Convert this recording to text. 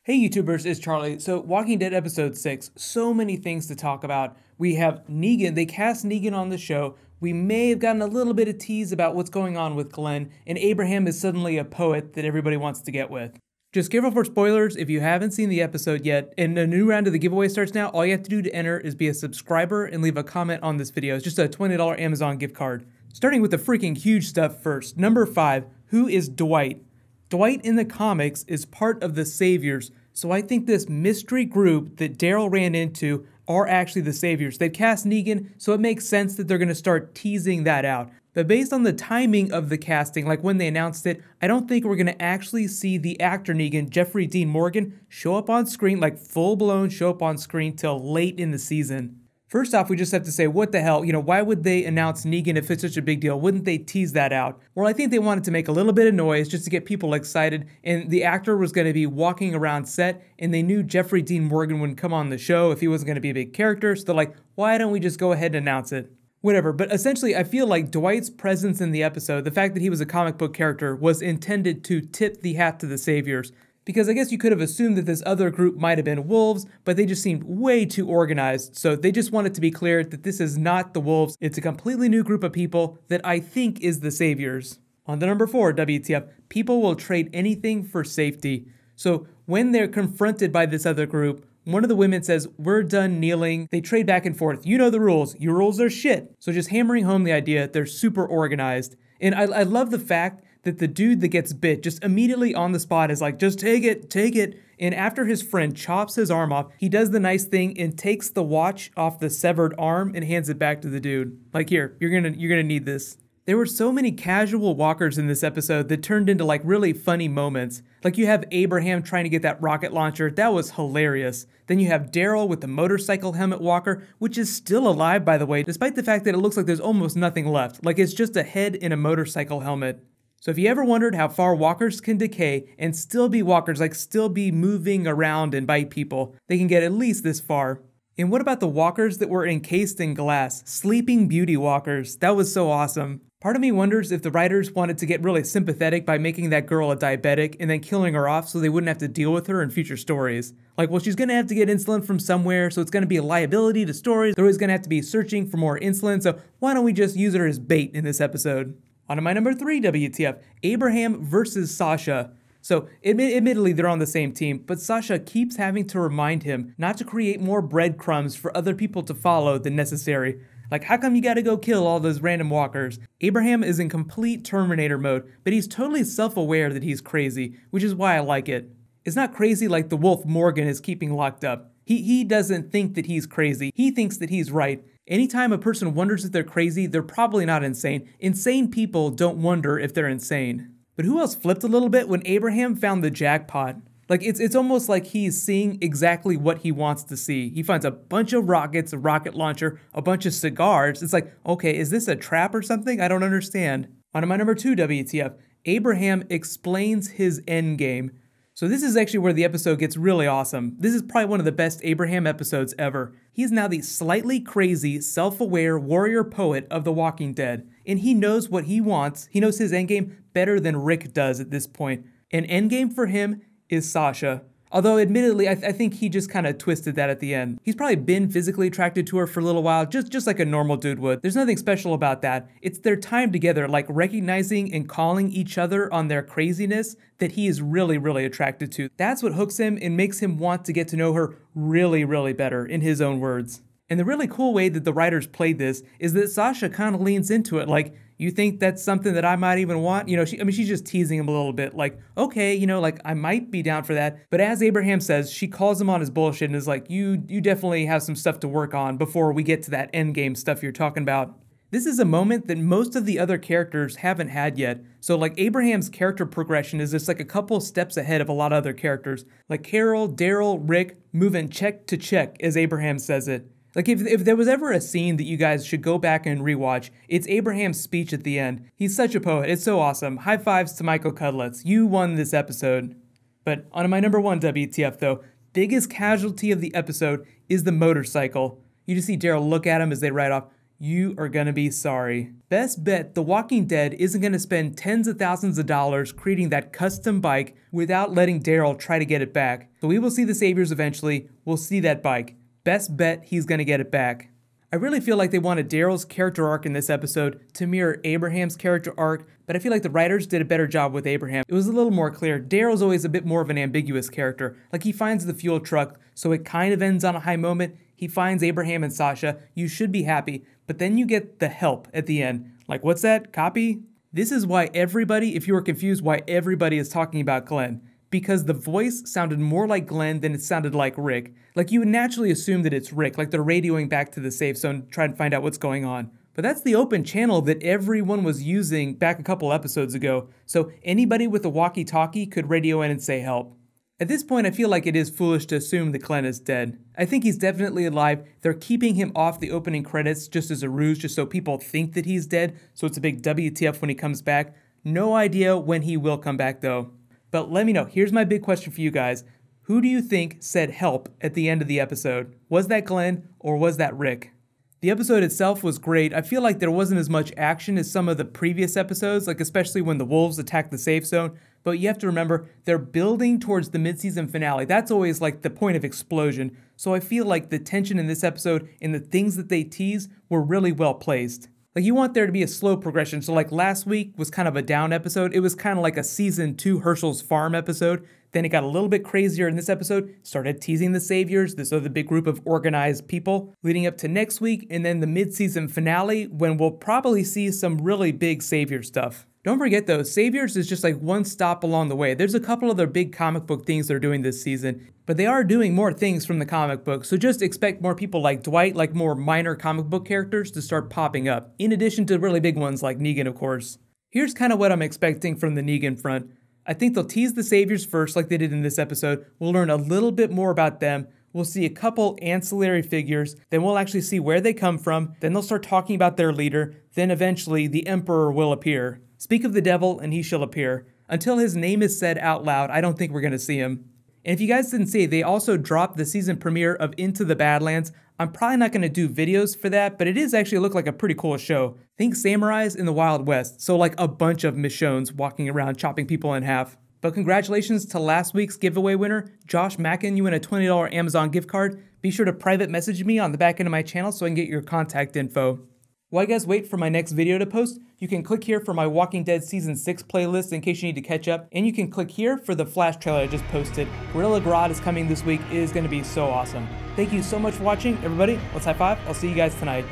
Hey YouTubers, it's Charlie. So Walking Dead episode 6, so many things to talk about. We have Negan, they cast Negan on the show. We may have gotten a little bit of tease about what's going on with Glenn, and Abraham is suddenly a poet that everybody wants to get with. Just careful for spoilers if you haven't seen the episode yet, and a new round of the giveaway starts now. All you have to do to enter is be a subscriber and leave a comment on this video. It's just a $20 Amazon gift card. Starting with the freaking huge stuff first. Number 5, who is Dwight? Dwight in the comics is part of the Saviors, so I think this mystery group that Daryl ran into are actually the Saviors. They've cast Negan, so it makes sense that they're going to start teasing that out. But based on the timing of the casting, like when they announced it, I don't think we're going to actually see the actor Negan, Jeffrey Dean Morgan, show up on screen, like full-blown show up on screen till late in the season. First off, we just have to say, what the hell? Why would they announce Negan if it's such a big deal? Wouldn't they tease that out? Well, I think they wanted to make a little bit of noise just to get people excited, and the actor was going to be walking around set, and they knew Jeffrey Dean Morgan wouldn't come on the show if he wasn't going to be a big character, so they're like, why don't we just go ahead and announce it? Whatever, but essentially I feel like Dwight's presence in the episode, the fact that he was a comic book character, was intended to tip the hat to the Saviors. Because I guess you could have assumed that this other group might have been wolves, but they just seemed way too organized, so they just wanted to be clear that this is not the wolves, it's a completely new group of people that I think is the Saviors. On to number 4, WTF, people will trade anything for safety. So when they're confronted by this other group, one of the women says, we're done kneeling. They trade back and forth. You know the rules. Your rules are shit. So just hammering home the idea they're super organized. And I love the fact that the dude that gets bit just immediately on the spot is like, just take it, take it. And after his friend chops his arm off, he does the nice thing and takes the watch off the severed arm and hands it back to the dude. Like, here, you're gonna need this. There were so many casual walkers in this episode that turned into like really funny moments. Like you have Abraham trying to get that rocket launcher, that was hilarious. Then you have Daryl with the motorcycle helmet walker, which is still alive by the way, despite the fact that it looks like there's almost nothing left. Like it's just a head in a motorcycle helmet. So if you ever wondered how far walkers can decay and still be walkers, like still be moving around and bite people, they can get at least this far. And what about the walkers that were encased in glass? Sleeping Beauty walkers. That was so awesome. Part of me wonders if the writers wanted to get really sympathetic by making that girl a diabetic and then killing her off so they wouldn't have to deal with her in future stories. Like, well, she's gonna have to get insulin from somewhere, so it's gonna be a liability to stories. They're always gonna have to be searching for more insulin, so why don't we just use her as bait in this episode? On to my number 3, WTF, Abraham versus Sasha. So, admittedly, they're on the same team, but Sasha keeps having to remind him not to create more breadcrumbs for other people to follow than necessary. Like, how come you gotta go kill all those random walkers? Abraham is in complete Terminator mode, but he's totally self-aware that he's crazy, which is why I like it. It's not crazy like the wolf Morgan is keeping locked up. He doesn't think that he's crazy, he thinks that he's right. Anytime a person wonders if they're crazy, they're probably not insane. Insane people don't wonder if they're insane. But who else flipped a little bit when Abraham found the jackpot? Like, it's almost like he's seeing exactly what he wants to see. He finds a bunch of rockets, a rocket launcher, a bunch of cigars. It's like, okay, is this a trap or something? I don't understand. On to my number 2, WTF. Abraham explains his endgame. So this is actually where the episode gets really awesome. This is probably one of the best Abraham episodes ever. He's now the slightly crazy, self-aware warrior poet of The Walking Dead. And he knows what he wants. He knows his endgame better than Rick does at this point. An endgame for him is Sasha. Although admittedly, I think he just kind of twisted that at the end. He's probably been physically attracted to her for a little while, just like a normal dude would. There's nothing special about that. It's their time together, like recognizing and calling each other on their craziness that he is really, really attracted to. That's what hooks him and makes him want to get to know her really, really better, in his own words. And the really cool way that the writers played this is that Sasha kind of leans into it, like, you think that's something that I might even want? She's just teasing him a little bit, like, okay, like I might be down for that. But as Abraham says, she calls him on his bullshit and is like, you definitely have some stuff to work on before we get to that endgame stuff you're talking about. This is a moment that most of the other characters haven't had yet. So like Abraham's character progression is just like a couple steps ahead of a lot of other characters. Like Carol, Daryl, Rick, moving check to check, as Abraham says it. Like, if there was ever a scene that you guys should go back and rewatch, it's Abraham's speech at the end. He's such a poet. It's so awesome. High fives to Michael Cudlitz. You won this episode. But on to my number 1, WTF, though. Biggest casualty of the episode is the motorcycle. You just see Daryl look at him as they ride off. you are gonna be sorry. Best bet The Walking Dead isn't gonna spend tens of thousands of dollars creating that custom bike without letting Daryl try to get it back. So we will see the Saviors eventually, we'll see that bike. Best bet he's gonna get it back. I really feel like they wanted Daryl's character arc in this episode to mirror Abraham's character arc, but I feel like the writers did a better job with Abraham. It was a little more clear. Daryl's always a bit more of an ambiguous character. Like, he finds the fuel truck, so it kind of ends on a high moment. He finds Abraham and Sasha. You should be happy, but then you get the help at the end. Like, what's that? Copy? This is why everybody, if you were confused, why everybody is talking about Glenn. Because the voice sounded more like Glenn than it sounded like Rick. Like, you would naturally assume that it's Rick, like they're radioing back to the safe zone, trying to find out what's going on. But that's the open channel that everyone was using back a couple episodes ago, so anybody with a walkie-talkie could radio in and say help. At this point, I feel like it is foolish to assume that Glenn is dead. I think he's definitely alive. They're keeping him off the opening credits just as a ruse, just so people think that he's dead, so it's a big WTF when he comes back. No idea when he will come back, though. But let me know. Here's my big question for you guys. Who do you think said help at the end of the episode? Was that Glenn or was that Rick? The episode itself was great. I feel like there wasn't as much action as some of the previous episodes, like especially when the wolves attacked the safe zone. But you have to remember, they're building towards the mid-season finale. That's always like the point of explosion. So I feel like the tension in this episode and the things that they tease were really well placed. Like, you want there to be a slow progression. So like last week was kind of a down episode. It was kind of like a season 2 Herschel's Farm episode. Then it got a little bit crazier in this episode, started teasing the Saviors, this other big group of organized people, leading up to next week, and then the mid-season finale when we'll probably see some really big Savior stuff. Don't forget though, Saviors is just like one stop along the way. There's a couple other big comic book things they're doing this season, but they are doing more things from the comic book, so just expect more people like Dwight, like more minor comic book characters to start popping up, in addition to really big ones like Negan, of course. Here's kind of what I'm expecting from the Negan front. I think they'll tease the Saviors first like they did in this episode. We'll learn a little bit more about them. We'll see a couple ancillary figures, then we'll actually see where they come from, then they'll start talking about their leader, then eventually the Emperor will appear. Speak of the devil and he shall appear. Until his name is said out loud, I don't think we're going to see him. And if you guys didn't see, they also dropped the season premiere of Into the Badlands. I'm probably not going to do videos for that, but it is actually look like a pretty cool show. Think samurais in the Wild West, so like a bunch of Michonnes walking around chopping people in half. But congratulations to last week's giveaway winner, Josh Mackin. You win a $20 Amazon gift card. Be sure to private message me on the back end of my channel so I can get your contact info. While you guys wait for my next video to post, you can click here for my Walking Dead Season 6 playlist in case you need to catch up, and you can click here for the Flash trailer I just posted. Gorilla Grodd is coming this week. It is going to be so awesome. Thank you so much for watching, everybody. Let's high five. I'll see you guys tonight.